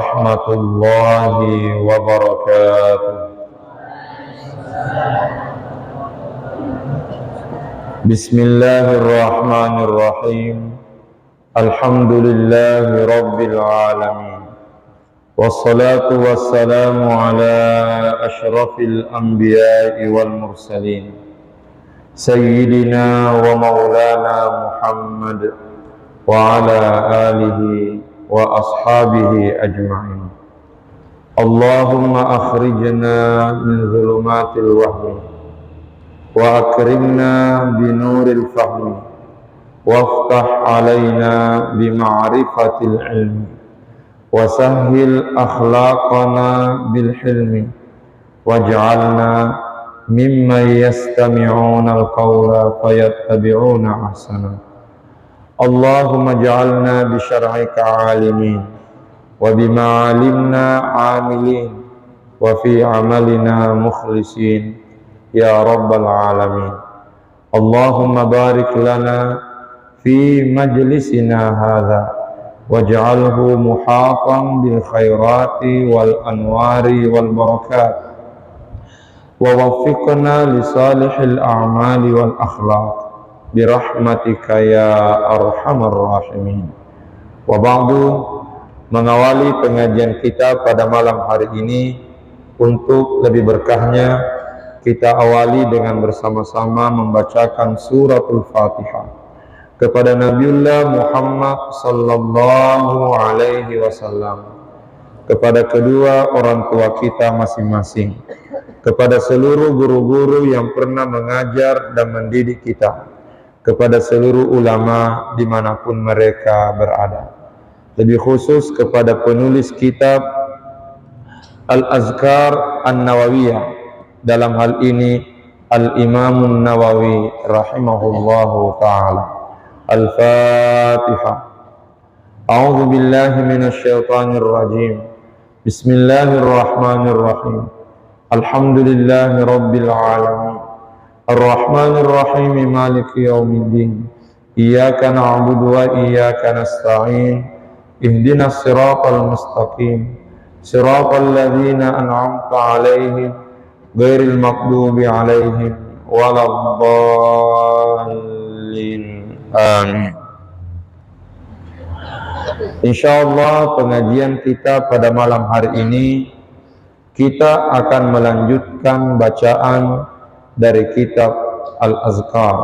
warahmatullahi wabarakatuh. Bismillahirrahmanirrahim. Alhamdulillahi rabbil alamin. Wassalatu wassalamu ala ashrafil anbiya'i wal mursalin, Sayyidina wa maulana Muhammad wa ala alihi wa ashabihi ajma'in. Allahumma akhrijna min zulumatil wahmi wa akrimna binuril fahmi waftah alaina bima'rifatil ilmi wa sahhil akhlaqana bil hilmi waj'alna mimman yastami'una al-qawla fayattabi'una ahsana. Allahumma ja'alna bi syar'ika 'alimin wa bima 'alimna 'amilin wa fi 'amalina mukhlisin ya rabbal alamin. Allahumma barik lana fi majlisina hadha waj'alhu muhatan bil khairati wal anwari wal barakat wa waffiqna li salihil a'mali wal akhlaq birahmatika ya arhamar rahimin. Wa ba'du, mengawali pengajian kita pada malam hari ini, untuk lebih berkahnya kita awali dengan bersama-sama membacakan suratul Fatihah kepada Nabiullah Muhammad sallallahu alaihi wasallam, kepada kedua orang tua kita masing-masing, kepada seluruh guru-guru yang pernah mengajar dan mendidik kita, kepada seluruh ulama dimanapun mereka berada, lebih khusus kepada penulis kitab Al-Azkar An-Nawawiyah, dalam hal ini Al-Imamun Nawawi rahimahullahu ta'ala. Al-Fatihah. A'udzu billahi minasy syaithanir rajim. Bismillahirrahmanirrahim. Alhamdulillahi rabbil alamin. Ar-Rahmanir Rahim, Maliki yaumiddin. Iyyaka na'budu wa iyyaka nasta'in. Ihdinas siratal mustaqim. Siratal ladzina an'amta 'alaihim ghairil maghdubi 'alaihim waladdallin. Amin. Insyaallah pengajian kita pada malam hari ini kita akan melanjutkan bacaan dari kitab Al-Azkar,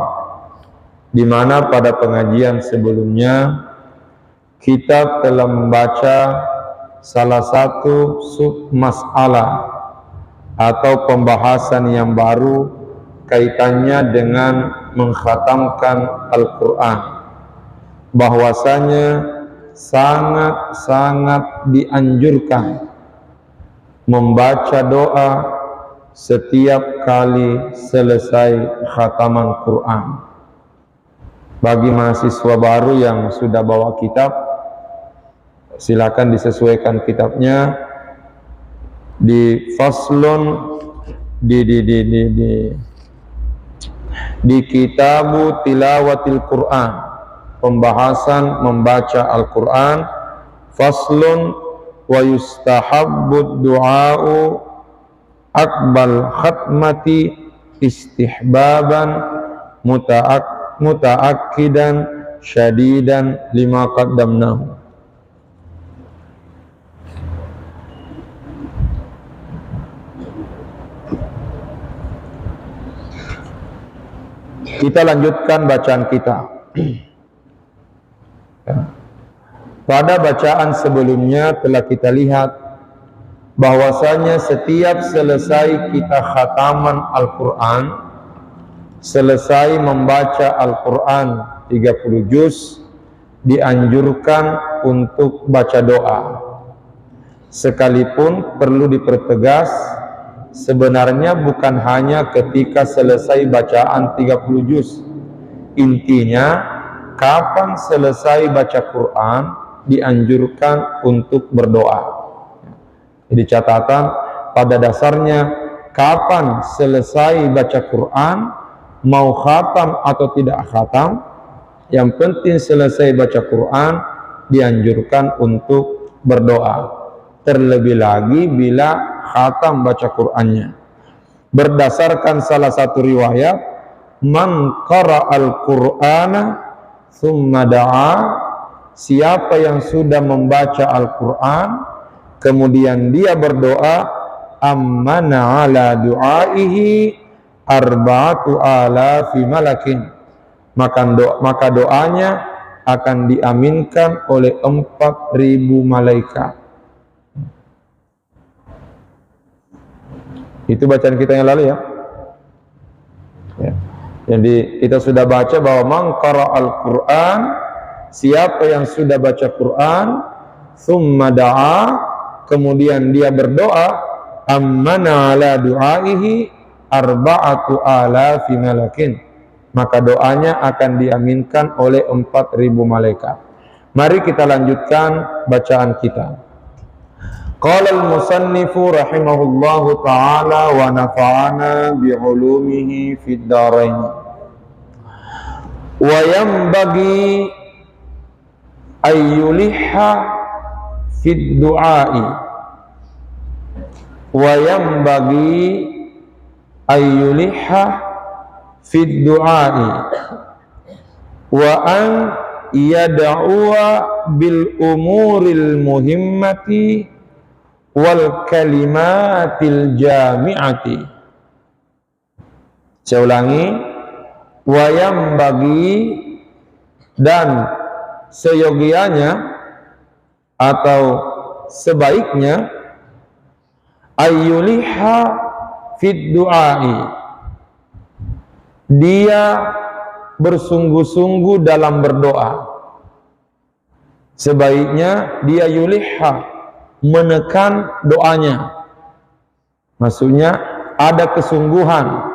di mana pada pengajian sebelumnya kita telah membaca salah satu submasalah atau pembahasan yang baru kaitannya dengan mengkhatamkan Al-Quran, bahwasanya sangat-sangat dianjurkan membaca doa setiap kali selesai khataman Quran. Bagi mahasiswa baru yang sudah bawa kitab, silakan disesuaikan kitabnya di faslun di kitabu tilawatil Quran, pembahasan membaca Al-Quran. Faslun wa yustahabbud du'a'u akbal khatmati istihbaban muta'akkidan syadidan lima qaddamnahu. Kita lanjutkan bacaan kita. Pada bacaan sebelumnya telah kita lihat bahwasanya setiap selesai kita khataman Al-Quran, selesai membaca Al-Quran 30 juz, dianjurkan untuk baca doa. Sekalipun perlu dipertegas, sebenarnya bukan hanya ketika selesai bacaan 30 juz. Intinya, kapan selesai baca Quran, dianjurkan untuk berdoa. Jadi catatan, pada dasarnya kapan selesai baca Quran, mau khatam atau tidak khatam, yang penting selesai baca Quran dianjurkan untuk berdoa. terlebih lagi bila khatam baca Qur'annya. Berdasarkan salah satu riwayat, man qara'al Qur'ana thumma da'a, siapa yang sudah membaca Al-Quran kemudian dia berdoa, ammana ala du'aihi arba'atu alafi malakin, maka doanya akan diaminkan oleh 4.000 malaikat. Itu bacaan kita yang lalu ya. Jadi kita sudah baca bahwa man qara'al Qur'an, siapa yang sudah baca Quran, thumma da'a, kemudian dia berdoa, ammana ala du'aihi arba'atu alafi malakin, maka doanya akan diaminkan oleh 4.000 malaikat. Mari kita lanjutkan bacaan kita. Qala al-musannifu rahimahullahu ta'ala wa nafa'ana bi'ulumihi fid dharain. Wa yanbaghi ayyuliha fid du'ai, wa yanbaghi ayyuliha fid du'ai, wa an yad'uwa bil umuril muhimmati wal kalimatil jami'ati. Saya ulangi, wayam bagi, dan seyogianya atau sebaiknya, ayyuliha fid du'ai, dia bersungguh-sungguh dalam berdoa. Sebaiknya dia yuliha, menekan doanya, maksudnya ada kesungguhan.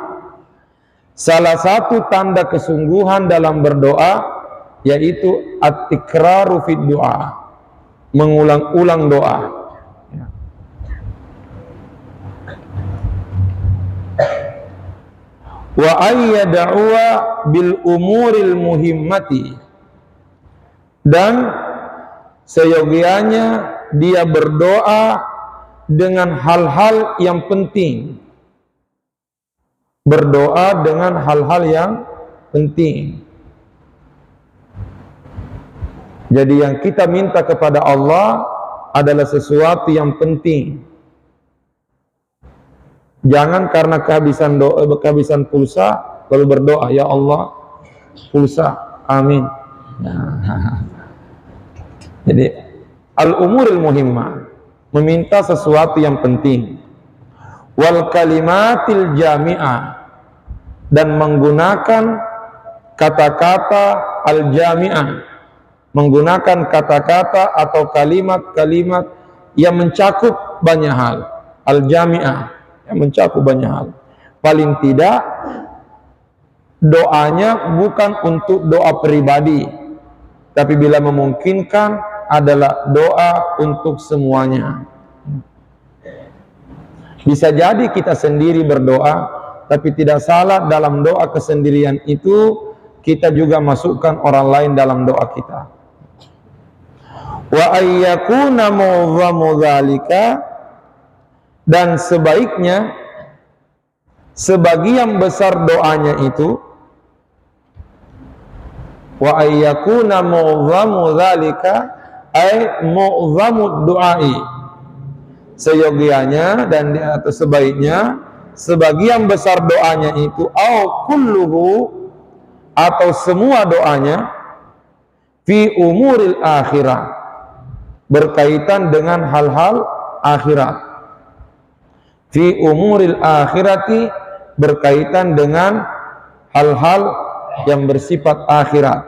Salah satu tanda kesungguhan dalam berdoa yaitu at-tikraru fid du'a, mengulang-ulang doa. Wa ayyada'uwa bil umuril muhimmati, dan seyogianya dia berdoa dengan hal-hal yang penting. Berdoa dengan hal-hal yang penting. Jadi yang kita minta kepada Allah adalah sesuatu yang penting. Jangan karena kehabisan pulsa lalu berdoa, ya Allah pulsa, amin. Jadi al-umuril muhimmah, meminta sesuatu yang penting. Wal kalimatil jami'ah, dan menggunakan kata-kata al-jami'ah, menggunakan kata-kata atau kalimat-kalimat yang mencakup banyak hal. Al-jami'ah, yang mencakup banyak hal. Paling tidak doanya bukan untuk doa pribadi, tapi bila memungkinkan adalah doa untuk semuanya. Bisa jadi kita sendiri berdoa, tapi tidak salah dalam doa kesendirian itu kita juga masukkan orang lain dalam doa kita. Wa ayyakuna mu'dhamu dzalika, dan sebaiknya sebagian besar doanya itu, wa ayyakuna mu'dhamu dzalika ay mu'dhamud du'ai, seyogianya dan atau sebaiknya sebagian besar doanya itu, au kulluhu, atau semua doanya, fi umuril akhirah, berkaitan dengan hal-hal akhirat. Fi umuril akhirati, berkaitan dengan hal-hal yang bersifat akhirat.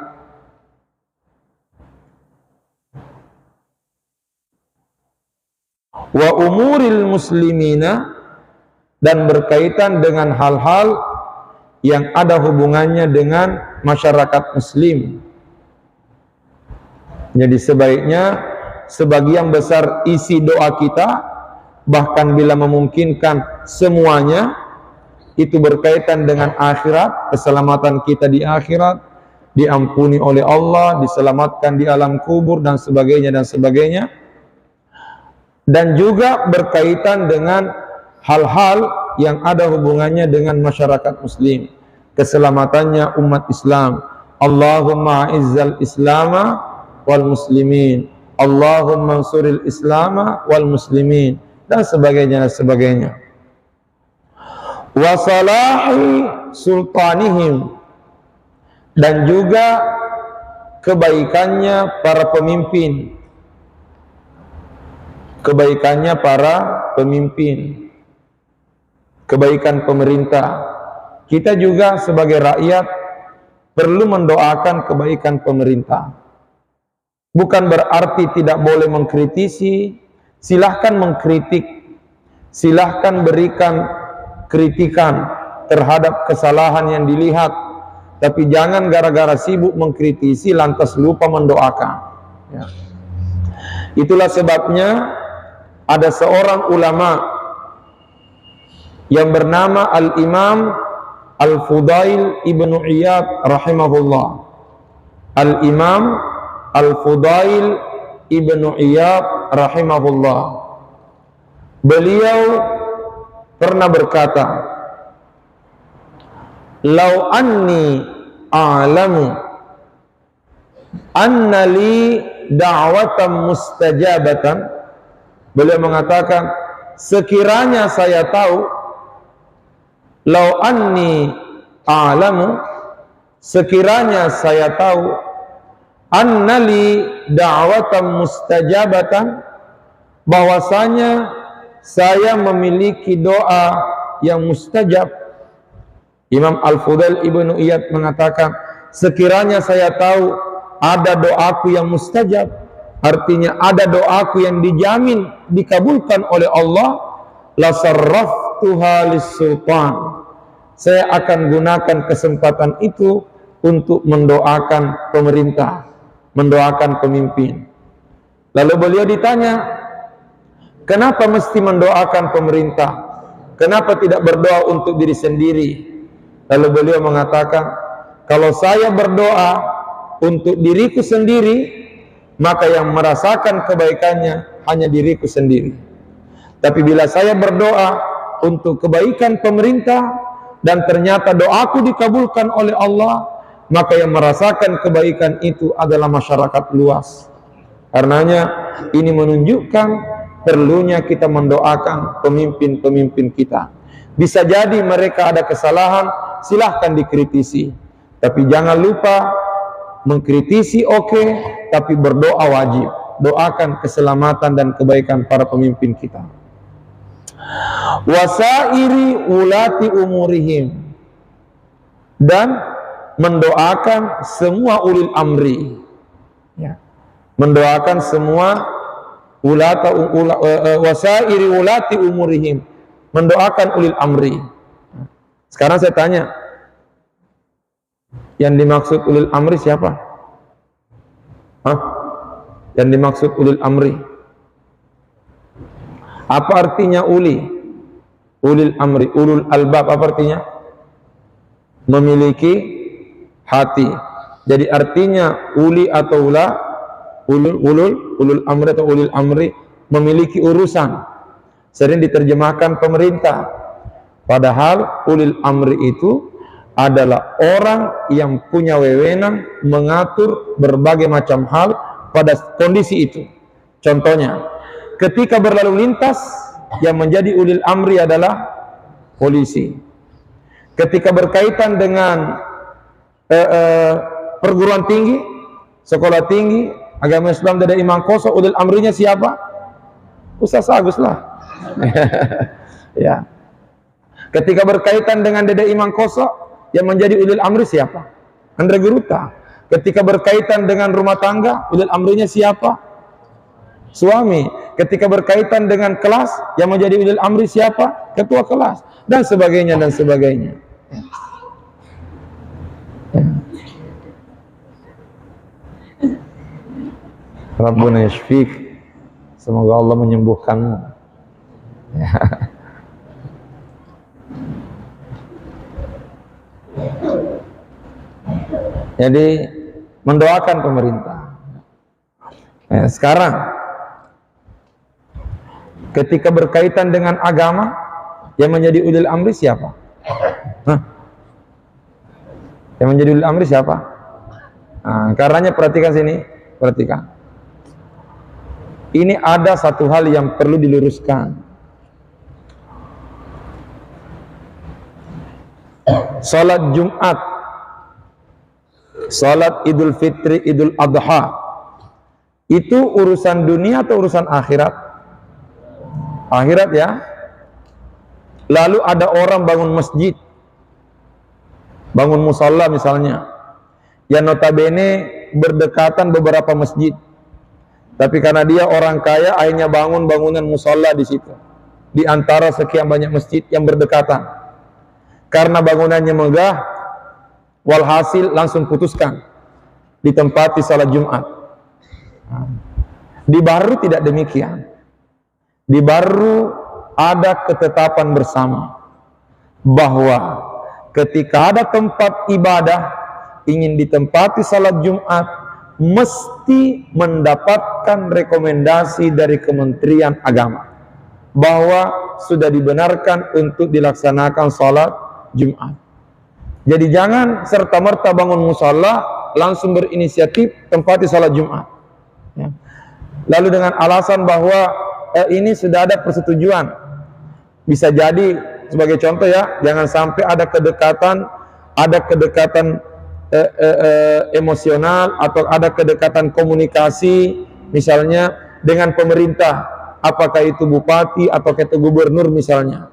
Wa umuril muslimina, dan berkaitan dengan hal-hal yang ada hubungannya dengan masyarakat muslim. Jadi sebaiknya sebagian besar isi doa kita, bahkan bila memungkinkan semuanya, itu berkaitan dengan akhirat, keselamatan kita di akhirat, diampuni oleh Allah, diselamatkan di alam kubur, dan sebagainya dan sebagainya. dan juga berkaitan dengan hal-hal yang ada hubungannya dengan masyarakat muslim, keselamatannya umat Islam. Allahumma izzal islama wal muslimin, Allahumma ansuril islama wal muslimin, dan sebagainya dan sebagainya. Wa salahi sultanihim, dan juga kebaikannya para pemimpin, kebaikannya para pemimpin, kebaikan pemerintah. Kita juga sebagai rakyat perlu mendoakan kebaikan pemerintah. Bukan berarti tidak boleh mengkritisi, silahkan mengkritik, silahkan berikan kritikan terhadap kesalahan yang dilihat, tapi jangan gara-gara sibuk mengkritisi lantas lupa mendoakan. Ya. Itulah sebabnya ada seorang ulama yang bernama Al-Imam Al-Fudail Ibnu Iyad rahimahullah. Al-Imam Al-Fudail Ibnu Iyad rahimahullah. Beliau pernah berkata, "Lau anni a'lamu anna li da'watan mustajabatan." Beliau mengatakan, sekiranya saya tahu, lau anni a'lamu, sekiranya saya tahu, annali da'watan mustajabatan, bahwasanya saya memiliki doa yang mustajab. Imam Al-Fudail Ibnu Iyad mengatakan, sekiranya saya tahu ada doaku yang mustajab, artinya ada doaku yang dijamin dikabulkan oleh Allah, la sarraftuha lis-sultan, saya akan gunakan kesempatan itu untuk mendoakan pemerintah, mendoakan pemimpin. Lalu beliau ditanya, kenapa mesti mendoakan pemerintah? Kenapa tidak berdoa untuk diri sendiri? Lalu beliau mengatakan, kalau saya berdoa untuk diriku sendiri, maka yang merasakan kebaikannya hanya diriku sendiri. Tapi bila saya berdoa untuk kebaikan pemerintah dan ternyata doaku dikabulkan oleh Allah, maka yang merasakan kebaikan itu adalah masyarakat luas. Karenanya ini menunjukkan perlunya kita mendoakan pemimpin-pemimpin kita. Bisa jadi mereka ada kesalahan, silahkan dikritisi, tapi jangan lupa mengkritisi oke, tapi berdoa wajib. Doakan keselamatan dan kebaikan para pemimpin kita. Wasairi ulati umurihim, dan mendoakan semua ulil amri, ya. Mendoakan semua wasairi ulati umurihim, mendoakan ulil amri. Sekarang saya tanya, yang dimaksud ulil amri siapa? Hah? Yang dimaksud ulil amri, apa artinya uli? Ulil amri, ulul albab, apa artinya? Memiliki hati. Jadi artinya uli atau ulul amri atau ulil amri memiliki urusan. Sering diterjemahkan pemerintah, padahal ulil amri itu adalah orang yang punya wewenang mengatur berbagai macam hal pada kondisi itu. Contohnya, ketika berlalu lintas, yang menjadi ulil amri adalah polisi. Ketika berkaitan dengan perguruan tinggi, sekolah tinggi, agama Islam dari Imam Koso, ulil amrinya siapa? Ustaz Agus lah. Ya. Ketika berkaitan dengan Dede Imam Koso, yang menjadi ulil amri siapa? Andre Guruta. Ketika berkaitan dengan rumah tangga, ulil amrinya siapa? Suami. Ketika berkaitan dengan kelas, yang menjadi ulil amri siapa? Ketua kelas. Dan sebagainya dan sebagainya. Rabbuna yashfik, semoga Allah menyembuhkanmu. Ya. Jadi mendoakan pemerintah. Sekarang Ketika berkaitan dengan agama, yang menjadi ulil amri siapa? Hah? Yang menjadi ulil amri siapa? Nah, karenanya perhatikan sini, perhatikan. Ini ada satu hal yang perlu diluruskan. Salat Jumat, salat Idul Fitri, Idul Adha, itu urusan dunia atau urusan akhirat? Akhirat ya. Lalu ada orang bangun masjid, bangun musalla misalnya, yang notabene berdekatan beberapa masjid. Tapi karena dia orang kaya, akhirnya bangun bangunan musalla di situ, di antara sekian banyak masjid yang berdekatan. Karena bangunannya megah, walhasil langsung putuskan ditempati salat Jumat. Di Baru tidak demikian. Di Baru ada ketetapan bersama bahwa ketika ada tempat ibadah ingin ditempati salat Jumat, mesti mendapatkan rekomendasi dari Kementerian Agama bahwa sudah dibenarkan untuk dilaksanakan salat Jumat. Jadi jangan serta-merta bangun musalla langsung berinisiatif tempati salat Jumat ya. Lalu dengan alasan bahwa ini sudah ada persetujuan. Bisa jadi sebagai contoh ya, jangan sampai ada kedekatan emosional atau ada kedekatan komunikasi misalnya dengan pemerintah, apakah itu bupati atau itu gubernur misalnya.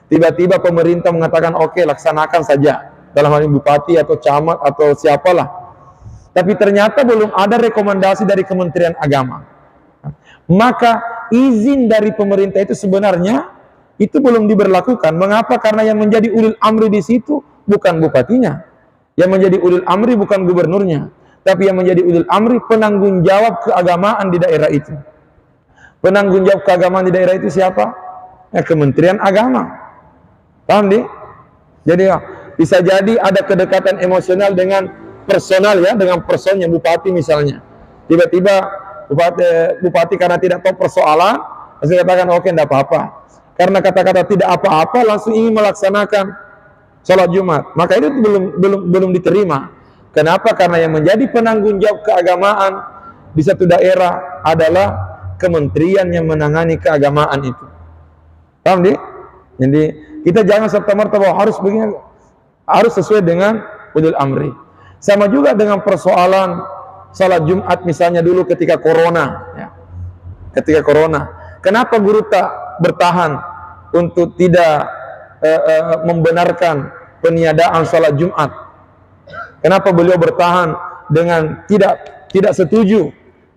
Tiba-tiba pemerintah mengatakan oke, laksanakan saja, dalam hal ini bupati atau camat atau siapalah, tapi ternyata belum ada rekomendasi dari Kementerian Agama, maka izin dari pemerintah itu sebenarnya itu belum diberlakukan. Mengapa? Karena yang menjadi ulil amri di situ bukan bupatinya, yang menjadi ulil amri bukan gubernurnya, tapi yang menjadi ulil amri penanggung jawab keagamaan di daerah itu. Penanggung jawab keagamaan di daerah itu siapa? Ya, Kementerian Agama. Paham di? Jadi bisa jadi ada kedekatan emosional dengan personal ya, dengan personnya bupati misalnya. Tiba-tiba bupati karena tidak tahu persoalan, langsung katakan oke, tidak apa-apa. Karena kata-kata tidak apa-apa langsung ingin melaksanakan sholat Jumat, maka itu belum diterima. Kenapa? Karena yang menjadi penanggung jawab keagamaan di satu daerah adalah kementerian yang menangani keagamaan itu. Paham di? Jadi kita jangan serta-merta bahwa harus begini, harus sesuai dengan ulil amri. Sama juga dengan persoalan salat Jumat misalnya dulu ketika corona ya. Ketika corona, kenapa guru tak bertahan untuk tidak membenarkan peniadaan salat Jumat? Kenapa beliau bertahan dengan tidak setuju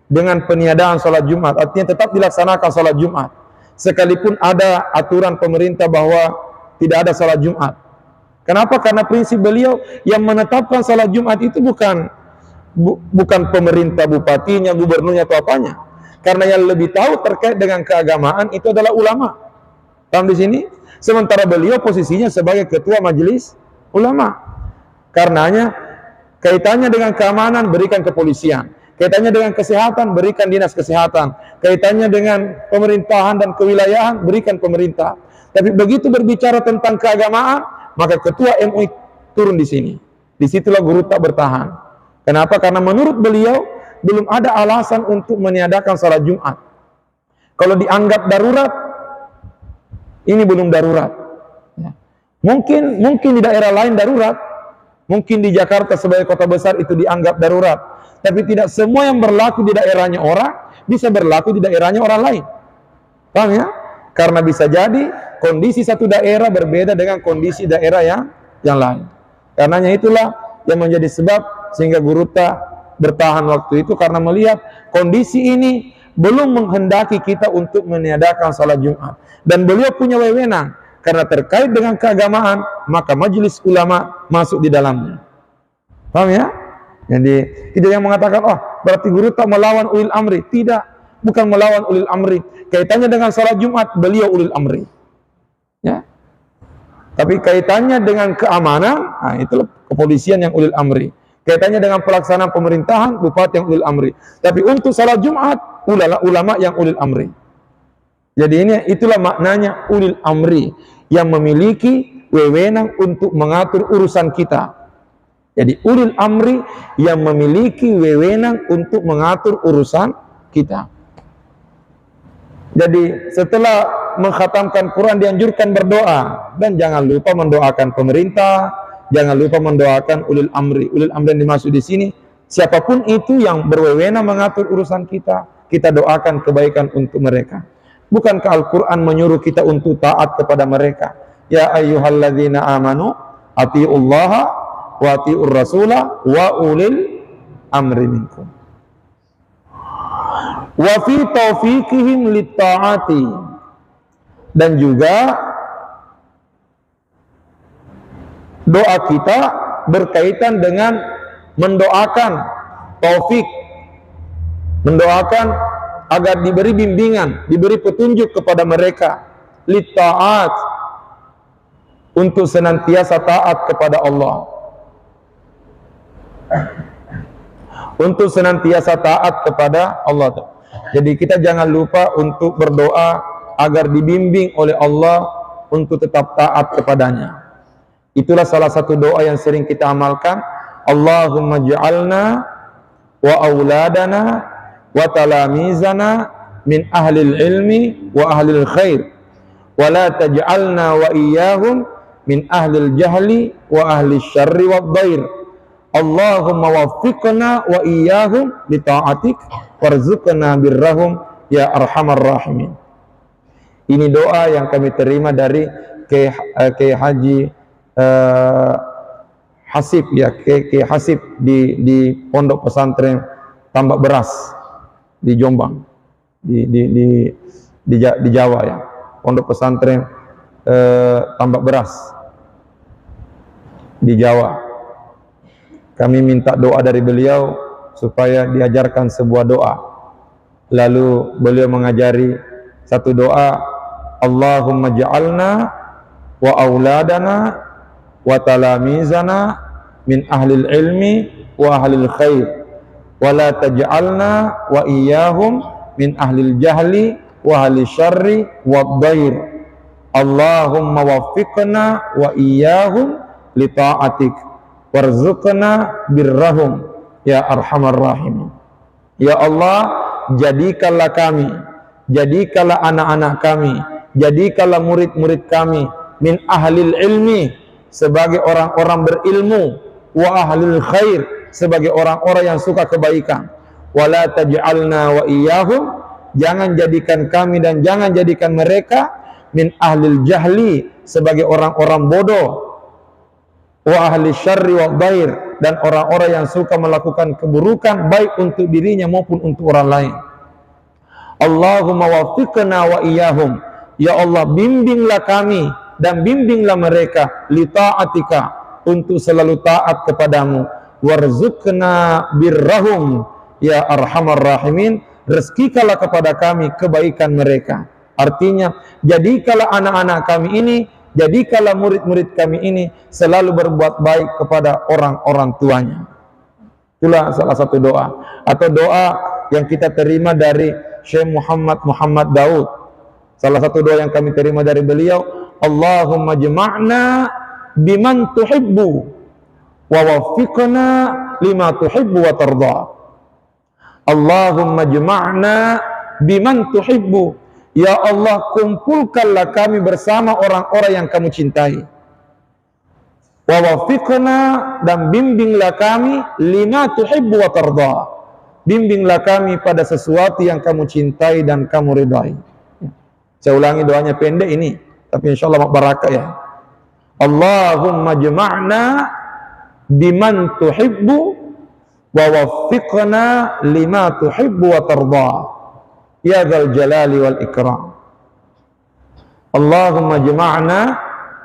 dengan peniadaan salat Jumat? Artinya tetap dilaksanakan salat Jumat sekalipun ada aturan pemerintah bahwa tidak ada salat Jumat. Kenapa? Karena prinsip beliau yang menetapkan salat Jumat itu bukan pemerintah, bupatinya, gubernurnya atau apanya. Karena yang lebih tahu terkait dengan keagamaan itu adalah ulama. Paham di sini? Sementara beliau posisinya sebagai ketua majelis ulama. Karenanya kaitannya dengan keamanan berikan kepolisian, kaitannya dengan kesehatan berikan dinas kesehatan, kaitannya dengan pemerintahan dan kewilayahan berikan pemerintah. Tapi begitu berbicara tentang keagamaan, maka ketua MUI turun di sini. Disitulah guru tak bertahan. Kenapa? Karena menurut beliau belum ada alasan untuk meniadakan salat Jumat. Kalau dianggap darurat, ini belum darurat. Ya. Mungkin di daerah lain darurat, mungkin di Jakarta sebagai kota besar itu dianggap darurat. Tapi tidak semua yang berlaku di daerahnya orang bisa berlaku di daerahnya orang lain. Paham ya? Karena bisa jadi kondisi satu daerah berbeda dengan kondisi daerah yang lain. Karenanya itulah yang menjadi sebab sehingga guru tak bertahan waktu itu, karena melihat kondisi ini belum menghendaki kita untuk meniadakan salat Jumat. Dan beliau punya wewenang karena terkait dengan keagamaan, maka majelis ulama masuk di dalamnya. Paham ya? Jadi tidak yang mengatakan oh berarti guru tak melawan ulil amri. Tidak, bukan melawan ulil amri. Kaitannya dengan salat Jumat, beliau ulil amri. Ya. Tapi kaitannya dengan keamanan, nah itulah kepolisian yang ulil amri. Kaitannya dengan pelaksanaan pemerintahan, bupati yang ulil amri. Tapi untuk salat Jumat, ulama yang ulil amri. Jadi itulah maknanya ulil amri, yang memiliki wewenang untuk mengatur urusan kita. Jadi ulil amri yang memiliki wewenang untuk mengatur urusan kita. Jadi setelah mengkhatamkan Quran dianjurkan berdoa, dan jangan lupa mendoakan pemerintah, jangan lupa mendoakan ulil amri. Ulil amri yang dimaksud di sini siapapun itu yang berwewenang mengatur urusan kita, kita doakan kebaikan untuk mereka. Bukankah Al-Quran menyuruh kita untuk taat kepada mereka? Ya ayyuhalladzina amanu atiullaha wa atiur rasula wa ulil amri minkum. Wa fi taufiqihim litta'ati, dan juga doa kita berkaitan dengan mendoakan taufik, mendoakan agar diberi bimbingan, diberi petunjuk kepada mereka, litta'at, untuk senantiasa taat kepada Allah, untuk senantiasa taat kepada Allah. Jadi kita jangan lupa untuk berdoa agar dibimbing oleh Allah untuk tetap taat kepadanya. Itulah salah satu doa yang sering kita amalkan. Allahumma ja'alna wa auladana wa talamizana min ahlil ilmi wa ahlil khair, wa la taj'alna wa iyyahum min ahlil jahli wa ahlil syarri wa dhair. Allahumma waffiqna wa iyyahum li ta'atik warzuqna birrahum ya arhamar rahimin. Ini doa yang kami terima dari Kiai Haji Hasib, ya, Kiai Hasib di Pondok Pesantren Tambak Beras di Jombang, di Jawa, ya. Pondok Pesantren Tambak Beras di Jawa. Kami minta doa dari beliau supaya diajarkan sebuah doa. Lalu beliau mengajari satu doa, Allahumma ja'alna wa auladana wa talamizana min ahlil ilmi wa ahlil khair, wa la taj'alna wa iyyahum min ahlil jahli wa ahlil syarri wa dhair. Allahumma waffiqna wa iyyahum li ta'atik warzuqna birrahum ya arhamar rahimin. Ya Allah, jadikanlah kami, jadikanlah anak-anak kami, jadikanlah murid-murid kami min ahlil ilmi, sebagai orang-orang berilmu, wa ahlil khair, sebagai orang-orang yang suka kebaikan, wala taj'alna wa iyyahum, jangan jadikan kami dan jangan jadikan mereka min ahlil jahli, sebagai orang-orang bodoh, wa ahli syarri wa dhair, dan orang-orang yang suka melakukan keburukan baik untuk dirinya maupun untuk orang lain. Allahumma waffiqna wa iyyahum, ya Allah, bimbinglah kami dan bimbinglah mereka li ta'atika, untuk selalu taat kepadamu, warzuqna birrahum ya arhamar rahimin, rezekikanlah kepada kami kebaikan mereka. Artinya, jadikanlah anak-anak kami ini, jadikanlah murid-murid kami ini selalu berbuat baik kepada orang-orang tuanya. Itulah salah satu doa, atau doa yang kita terima dari Syekh Muhammad Daud. Salah satu doa yang kami terima dari beliau, Allahumma jama'na biman tuhibbu wa waffiqna lima tuhibbu wa tarda. Allahumma jama'na biman tuhibbu, ya Allah, kumpulkanlah kami bersama orang-orang yang kamu cintai. Wa waffiqna, dan bimbinglah kami lima tuhibbu wa tarda, bimbinglah kami pada sesuatu yang kamu cintai dan kamu ridai. Saya ulangi doanya, pendek ini, tapi insyaallah barakah, ya. Allahumma jama'na biman tuhibbu wa waffiqna lima tuhibbu wa tarda ya dzal jalali wal ikram. Allahumma jama'na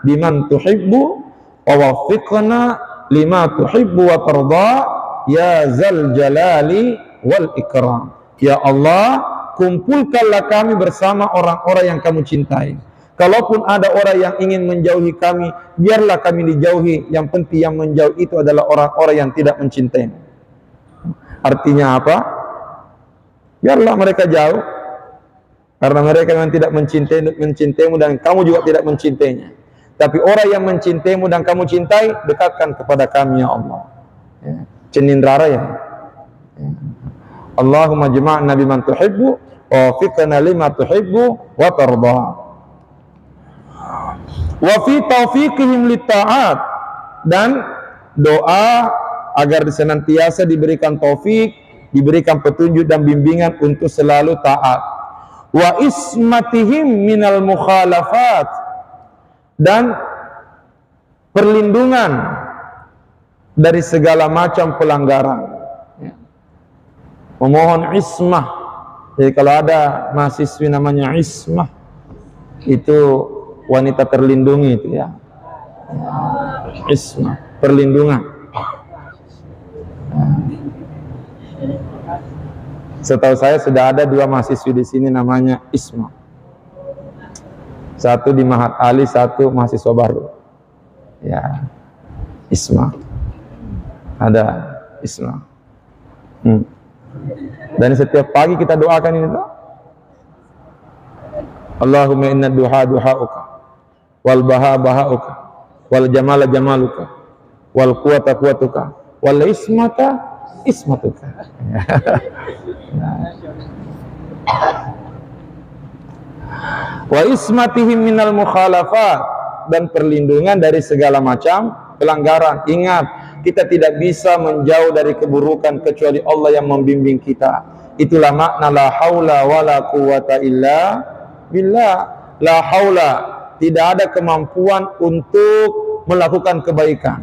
biman tuhibbu wa waffiqna lima tuhibbu wa tarda ya dzal jalali wal ikram. Ya Allah, kumpulkanlah kami bersama orang-orang yang kamu cintai. Kalaupun ada orang yang ingin menjauhi kami, biarlah kami dijauhi. Yang penting yang menjauh itu adalah orang-orang yang tidak mencintai. Artinya apa? Biarlah mereka jauh. Karena mereka memang tidak mencintaimu dan kamu juga tidak mencintainya. Tapi orang yang mencintaimu dan kamu cintai, dekatkan kepada kami ya Allah. Ya. Cenin rara ya. Ya. Allahumma jama'na biman tuhibbu wa wafiqna lima tuhibbu wa tarda. Wa fi taufiqihim litta'at, dan doa agar senantiasa diberikan taufik, diberikan petunjuk dan bimbingan untuk selalu taat. Wa ismatihim minal mukhalafat, dan perlindungan dari segala macam pelanggaran. Memohon ismah. Jadi kalau ada mahasiswi namanya ismah, itu wanita terlindungi itu ya. Ismah, perlindungan. Setahu saya sudah ada 2 mahasiswi di sini namanya Isma. Satu di Mahat Ali, satu mahasiswa baru. Ya, Isma. Ada Isma. Dan setiap pagi kita doakan ini doa. Allahumma inna duha duhauka, wal baha bahauka, wal jamala jamaluka, wal quwata quwatuka, wal ismata ismatuka. Wa ismatihim minal mukhalafat, dan perlindungan dari segala macam pelanggaran. Ingat, kita tidak bisa menjauh dari keburukan kecuali Allah yang membimbing kita. Itulah makna la haula wala quwata illa billah. La haula, tidak ada kemampuan untuk melakukan kebaikan.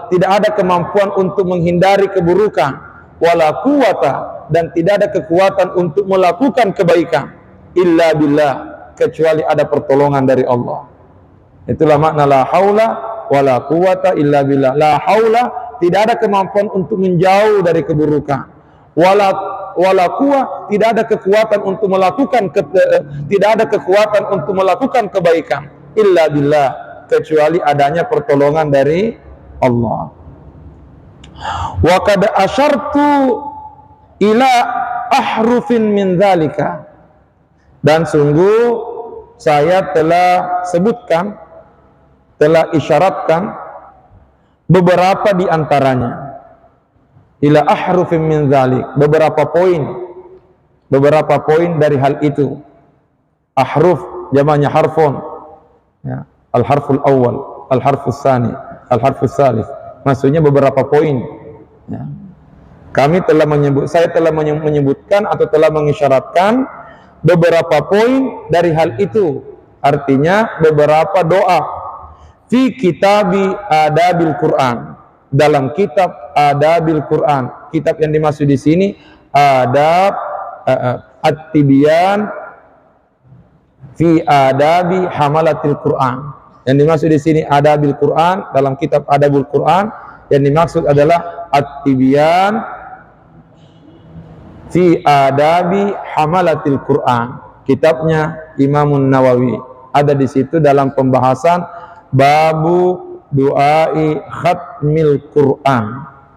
Tidak ada kemampuan untuk menghindari keburukan. Wala quwata, dan tidak ada kekuatan untuk melakukan kebaikan. Illa billah, kecuali ada pertolongan dari Allah. Itulah makna la haula wala quwata illa billah. La haula, tidak ada kemampuan untuk menjauh dari keburukan. Wala quwah, tidak ada kekuatan untuk melakukan tidak ada kekuatan untuk melakukan kebaikan. Illa billah, kecuali adanya pertolongan dari Allah. Wa qad asyartu ila ahrufin min dzalika, dan sungguh saya telah sebutkan, telah isyaratkan beberapa di antaranya. Ila ahrufin min dzalik, beberapa poin dari hal itu. Ahruf jamaknya harfun, ya. Al harful awal, al harfus tsani, al harfus tsalits, maksudnya beberapa poin, ya. Saya telah menyebutkan atau telah mengisyaratkan beberapa poin dari hal itu. Artinya beberapa doa fi kitabi adabil Quran, dalam kitab adabil Quran. Kitab yang dimaksud di sini adab at-tibyan fi adabi hamalatil Quran. Yang dimaksud di sini adabil Quran, dalam kitab adabul Quran, yang dimaksud adalah at-tibyan fi adabi hamalatil Quran. Kitabnya Imamun Nawawi. Ada di situ dalam pembahasan babu du'ai khatmil Quran.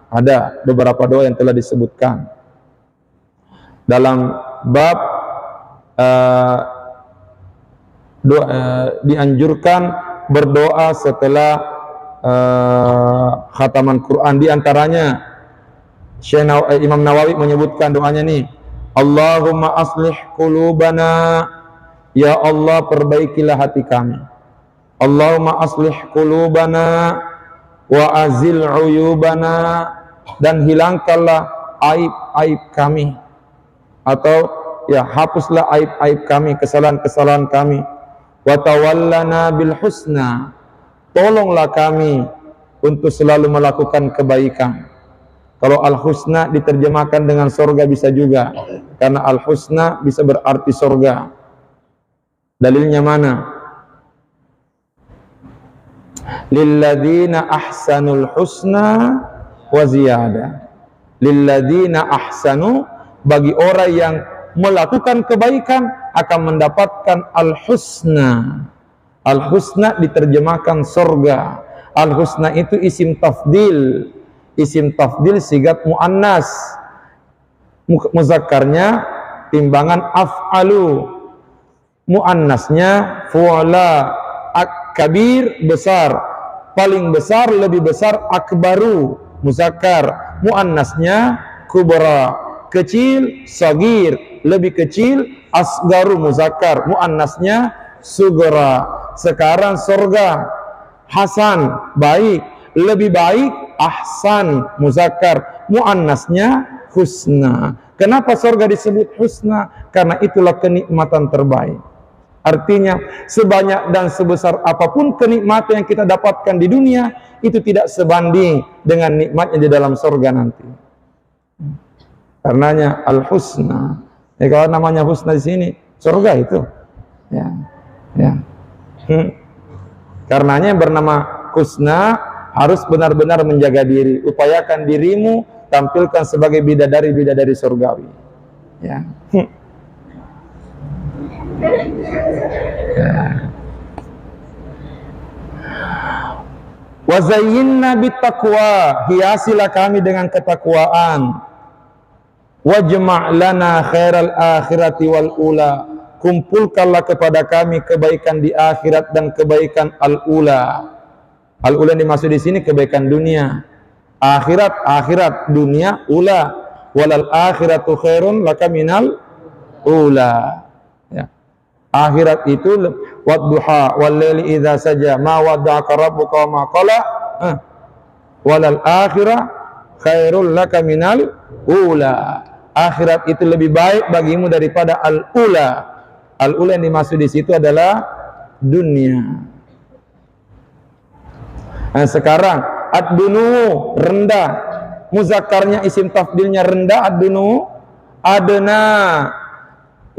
Ada beberapa doa yang telah disebutkan dalam bab dianjurkan berdoa setelah khataman Quran. Di antaranya Imam Nawawi menyebutkan doanya nih, Allahumma aslih qulubana, ya Allah perbaikilah hati kami. Allahumma aslih qulubana wa azil uyubana, dan hilangkanlah aib-aib kami, atau ya hapuslah aib-aib kami, kesalahan-kesalahan kami. Wa tawallana bil husna, tolonglah kami untuk selalu melakukan kebaikan. Kalau al-husna diterjemahkan dengan sorga bisa juga, karena al-husna bisa berarti sorga. Dalilnya mana? Lilladzina ahsanul husna wa ziyadah. Lilladzina ahsanu, bagi orang yang melakukan kebaikan akan mendapatkan al-husna. Al-husna diterjemahkan sorga. Al-husna itu isim tafdil. Isim tafdil sigat muannas, muzakkarnya timbangan af'alu. Muannasnya fu'ala. Kabir besar, paling besar, lebih besar akbaru muzakkar. Muannasnya kubra, kecil, sagir, lebih kecil, asgaru muzakkar. Muannasnya sugra. Sekarang surga, hasan baik, lebih baik, ahsan muzakkar. Muannasnya husna. Kenapa surga disebut husna? Karena itulah kenikmatan terbaik. Artinya sebanyak dan sebesar apapun kenikmatan yang kita dapatkan di dunia, itu tidak sebanding dengan nikmatnya di dalam surga nanti. Karenanya al-husna. Ya, kalau namanya husna di sini surga itu. Ya. Ya. Karenanya yang bernama husna harus benar-benar menjaga diri. Upayakan dirimu tampilkan sebagai bidadari-bidadari surgawi. Ya. Wa zayyinna bittaqwa, hiasilah kami dengan ketakwaan. Wajma' lana khairal akhirati wal ula, kumpulkanlah kepada kami kebaikan di akhirat dan kebaikan al-ula. Al-ula dimaksud di sini kebaikan dunia. Akhirat, dunia, ula. Walal akhiratu khairun laka minal ula. Ya. Akhirat itu wadduha wal laili idza saja ma wadda'aka rabbuka wa ma qala. Walal akhirah khairul laka minal ula. Akhirat itu lebih baik bagimu daripada al-ula. Al-ula yang dimaksud di situ adalah dunia. Nah, sekarang ad-dunu rendah, muzakkarnya isim tafdilnya rendah, ad-dunu adna,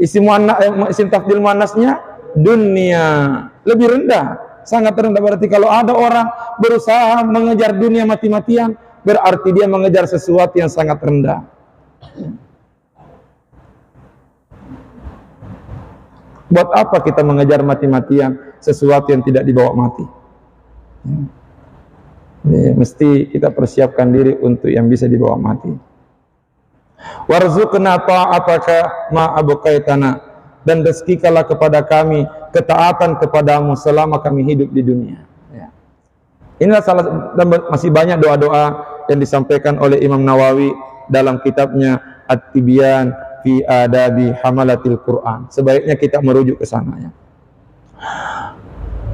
isim tafdil muannasnya dunia, lebih rendah, sangat rendah. Berarti kalau ada orang berusaha mengejar dunia mati-matian, berarti dia mengejar sesuatu yang sangat rendah. Buat apa kita mengejar mati-matian sesuatu yang tidak dibawa mati? Mesti kita persiapkan diri untuk yang bisa dibawa mati. Warzuqna ta'ataka ma abqaitana, dan rezekikanlah kepada kami ketaatan kepadamu selama kami hidup di dunia. Ya. Inilah salah, dan masih banyak doa-doa yang disampaikan oleh Imam Nawawi dalam kitabnya At-Tibyan fi Adabi Hamalatil Quran. Sebaiknya kita merujuk ke sana, ya.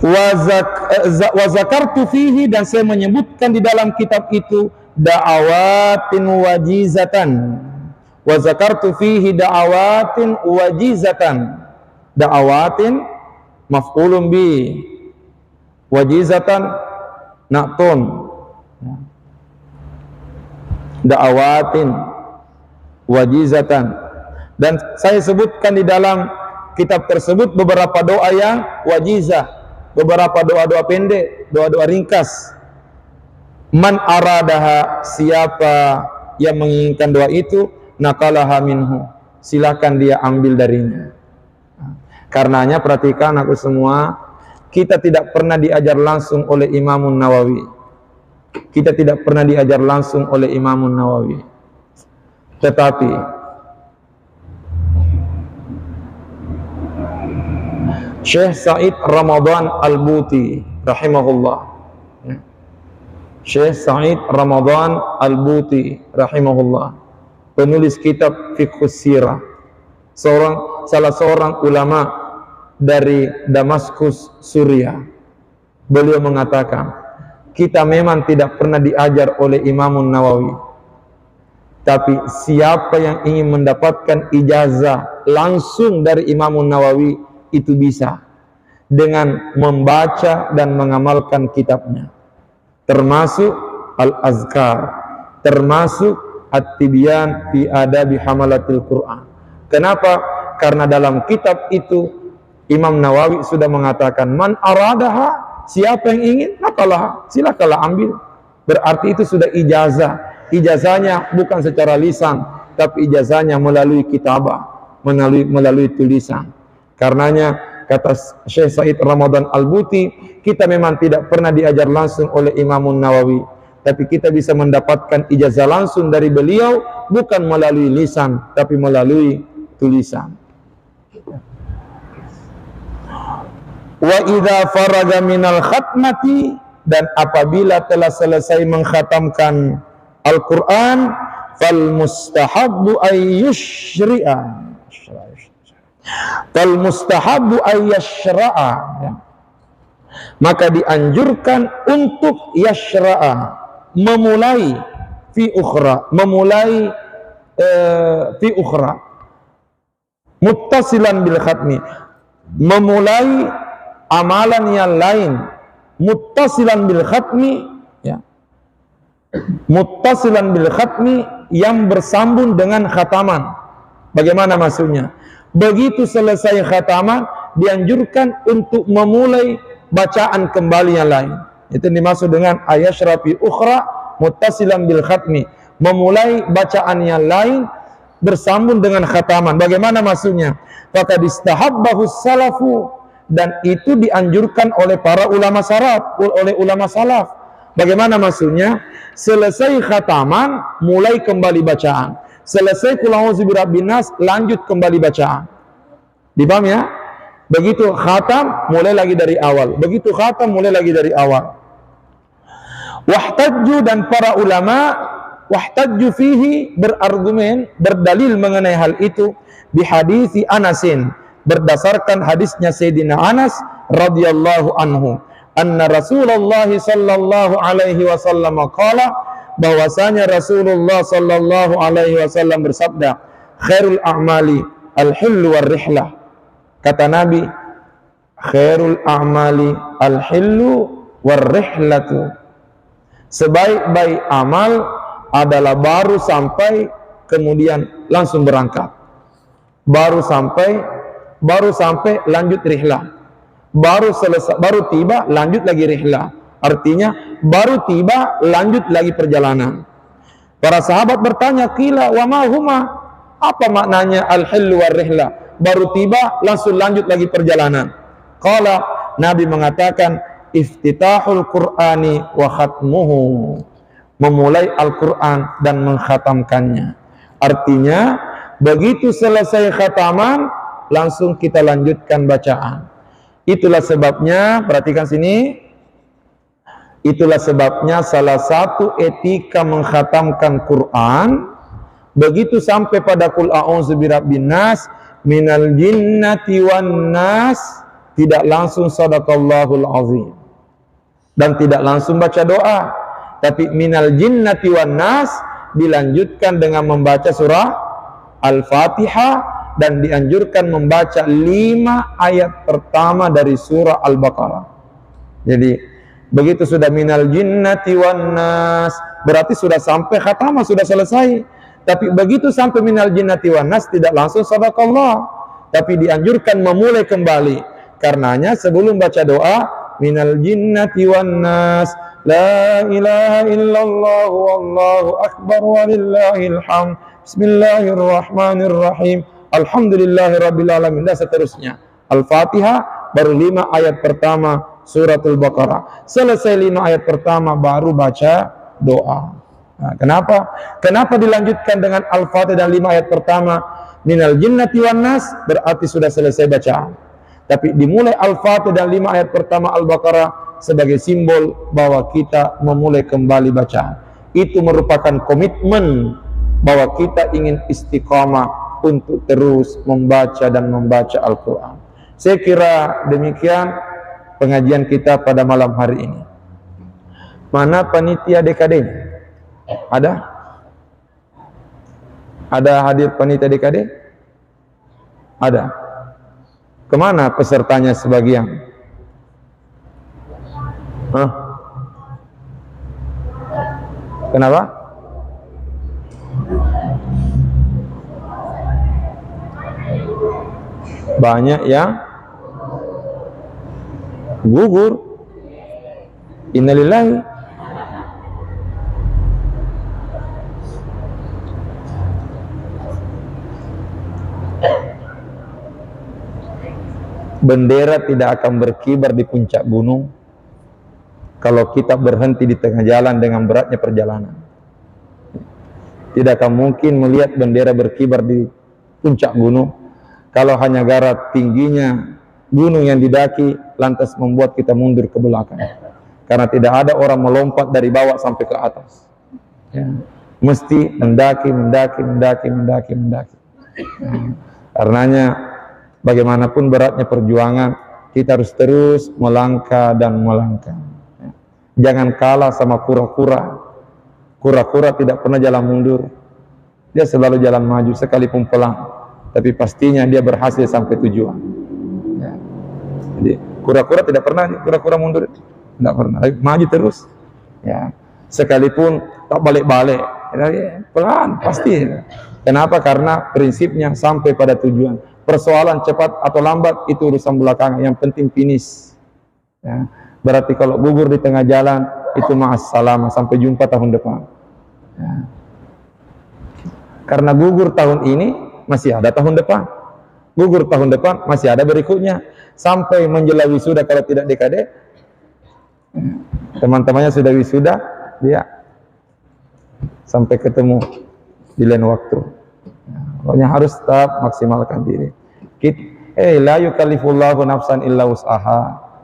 Wa zakartu fihi, dan saya menyebutkan di dalam kitab itu da'awatin wajizatan. Wa zakartu fihi da'awatin wajizatan. Da'awatin maf'ulun bi, wajizatan na'tun. Da'awatin wajizatan, dan saya sebutkan di dalam kitab tersebut beberapa doa yang wajizah, beberapa doa-doa pendek, doa-doa ringkas. Man aradaha, siapa yang menginginkan doa itu, nakalaha minhu, silakan dia ambil darinya. Karenanya perhatikan aku semua, kita tidak pernah diajar langsung oleh Imamun Nawawi. Kita tidak pernah diajar langsung oleh Imamun Nawawi. Tetapi Syekh Said Ramadan Al-Buti rahimahullah, Syekh Said Ramadan Al-Buti rahimahullah, penulis kitab Fiqhus Sirah, salah seorang ulama dari Damaskus, Suriah. Beliau mengatakan, kita memang tidak pernah diajar oleh Imamun Nawawi, tapi siapa yang ingin mendapatkan ijazah langsung dari Imamun Nawawi, itu bisa dengan membaca dan mengamalkan kitabnya, termasuk Al-Azkar, termasuk At-Tibyan fi Adabi Hamalatil Quran. Kenapa? Karena dalam kitab itu Imam Nawawi sudah mengatakan, man aradaha, siapa yang ingin, makalah silakanlah ambil. Berarti itu sudah ijazah. Ijazahnya bukan secara lisan, tapi ijazahnya melalui kitabah, melalui tulisan. Karenanya kata Syekh Said Ramadan Al-Buti, kita memang tidak pernah diajar langsung oleh Imamun Nawawi, tapi kita bisa mendapatkan ijazah langsung dari beliau, bukan melalui lisan, tapi melalui tulisan. Wa idza faraga minal khatmati, dan apabila telah selesai mengkhatamkan Al-Quran, fal mustahabbu ayyushri'a, fal mustahabbu ayyashra'a, ya. Maka dianjurkan untuk yashra'a, memulai fi ukhra, memulai fi ukhra, muttasilan bil khatmi, memulai amalan yang lain, muttasilan bil khatmi, ya, muttasilan bil khatmi, yang bersambung dengan khataman. Bagaimana maksudnya? Begitu selesai khataman, dianjurkan untuk memulai bacaan kembali yang lain. Itu dimaksud dengan ayashrafi ukhra muttasilan bil khatmi, memulai bacaan yang lain bersambung dengan khataman. Bagaimana maksudnya? Faqad istahabbahu salafu, dan itu dianjurkan oleh para ulama salaf, oleh ulama salaf. Bagaimana maksudnya? Selesai khataman, mulai kembali bacaan. Selesai qul a'udzu birabbin nas, lanjut kembali bacaan. Dipaham ya? Begitu khatam, mulai lagi dari awal. Begitu khatam, mulai lagi dari awal. Wahtajju, dan para ulama wahtajju fihi, berargumen, berdalil mengenai hal itu, bihadisi Anasin, berdasarkan hadisnya Sayyidina Anas radhiyallahu anhu, anna Rasulullah sallallahu alaihi wasallam qala, bahwasanya Rasulullah sallallahu alaihi wasallam bersabda, khairul a'mali al-hillu war-rihlah. Kata Nabi, khairul a'mali al-hillu war-rihlatu, sebaik-baik amal adalah baru sampai kemudian langsung berangkat. Baru sampai lanjut rihlah. Baru selesai, baru tiba lanjut lagi rihlah. Artinya baru tiba lanjut lagi perjalanan. Para sahabat bertanya, qila wa ma huma? Apa maknanya al-hillu war-rihlah? Baru tiba langsung lanjut lagi perjalanan. Qala, Nabi mengatakan, iftitahul Qur'ani wa khatmuhu, memulai Al-Quran dan mengkhatamkannya. Artinya begitu selesai khataman, langsung kita lanjutkan bacaan. Itulah sebabnya, perhatikan sini, itulah sebabnya salah satu etika mengkhatamkan Quran, begitu sampai pada qul a'udzu birabbin nas minal jinnati wan nas, tidak langsung sadaqallahul azim, dan tidak langsung baca doa, tapi minal jinnati wan nas dilanjutkan dengan membaca surah Al-Fatihah, dan dianjurkan membaca 5 ayat pertama dari surah Al-Baqarah. Jadi begitu sudah minal jinnati wan nas, berarti sudah sampai khatamah, sudah selesai. Tapi begitu sampai minal jinnati wan nas, tidak langsung sadaqallah, tapi dianjurkan memulai kembali. Karenanya sebelum baca doa, minal jinnati wan nas, la ilaha illallah wallahu akbar walillahil hamd, bismillahirrahmanirrahim, alhamdulillahirabbil alamin, dan seterusnya. Al-Fatihah baru 5 ayat pertama suratul Baqarah. Selesai 5 ayat pertama baru baca doa. Nah, kenapa dilanjutkan dengan Al-Fatihah dan 5 ayat pertama minal jinnati wan nas? Berarti sudah selesai bacaan. Tapi dimulai Al-Fatihah dan 5 ayat pertama Al-Baqarah sebagai simbol bahwa kita memulai kembali bacaan. Itu merupakan komitmen bahwa kita ingin istiqamah untuk terus membaca dan membaca Al-Quran. Saya kira demikian pengajian kita pada malam hari ini. Mana panitia DKD-nya? Ada hadir panitia DKD? Ada. Kemana pesertanya sebagian? Kenapa? Banyak yang gugur. Innalillahi. Bendera tidak akan berkibar di puncak gunung kalau kita berhenti di tengah jalan dengan beratnya perjalanan. Tidak akan mungkin melihat bendera berkibar di puncak gunung. Kalau hanya gara tingginya gunung yang didaki, lantas membuat kita mundur ke belakang. Karena tidak ada orang melompat dari bawah sampai ke atas. Ya. Mesti mendaki. Karenanya bagaimanapun beratnya perjuangan, kita harus terus melangkah dan melangkah. Jangan kalah sama kura-kura. Kura-kura tidak pernah jalan mundur. Dia selalu jalan maju sekalipun pelan. Tapi pastinya dia berhasil sampai tujuan. Ya. Jadi kura-kura tidak pernah kura-kura mundur. Tidak pernah. Maju terus. Ya. Sekalipun tak balik-balik. Pelan pasti. Kenapa? Karena prinsipnya sampai pada tujuan. Persoalan cepat atau lambat itu urusan belakangan. Yang penting finish. Ya. Berarti kalau gugur di tengah jalan itu ma'assalamah, sampai jumpa tahun depan. Ya. Karena gugur tahun ini masih ada tahun depan. Gugur tahun depan masih ada berikutnya. Sampai menjelang wisuda kalau tidak DKD, teman-temannya sudah wisuda, dia sampai ketemu di lain waktu. Pokoknya harus tetap maksimalkan diri. La yukallifullahu nafsan illa wus'aha.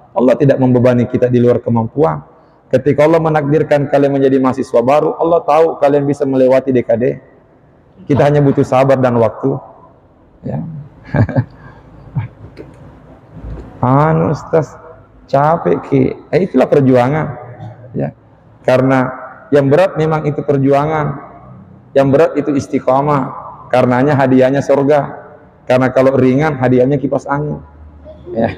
Allah tidak membebani kita di luar kemampuan. Ketika Allah menakdirkan kalian menjadi mahasiswa baru, Allah tahu kalian bisa melewati DKD. Kita hanya butuh sabar dan waktu. Ya. Ustaz, capek ki. Itulah perjuangan. Ya. Karena yang berat memang itu perjuangan. Yang berat itu istiqamah. Karenanya hadiahnya surga. Karena kalau ringan hadiahnya kipas angin. Ya.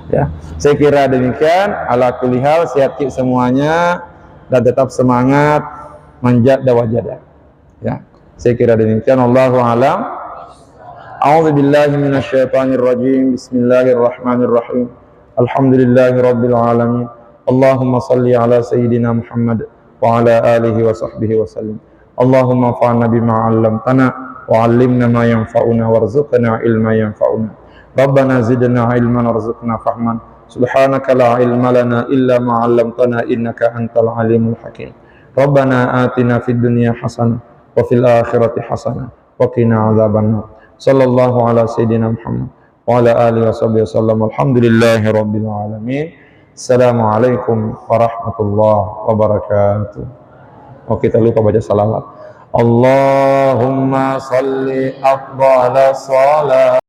Ya, saya kira demikian. Ala kulli hal, sehat semuanya dan tetap semangat manjada wajada. Ya, saya kira demikian. Allahu a'lam. A'udzu billahi minasyaitonir rajim. Bismillahirrahmanirrahim. Alhamdulillahirabbil alamin. Allahumma shalli ala sayyidina Muhammad wa ala alihi wa sahbihi wa sallim. Allahumma fa'alna bima 'allamtana wa 'allimna ma yanfa'una warzuqna ilma yanfa'una. Rabbana zidna ilman warzuqna fahman. Subhanaka la ilma lana illa ma 'allamtana innaka antal alimul hakim. Rabbana atina fid dunya hasanah wa fil akhirati hasanah wa qina adzabannar. Sallallahu ala sayyidina Muhammad wa ala alihi washabbihi wasallam. Alhamdulillahi rabbil alamin. Assalamualaikum warahmatullahi wabarakatuh. Oh, kita lupa baca salawat. Allahumma salli afdhalas salat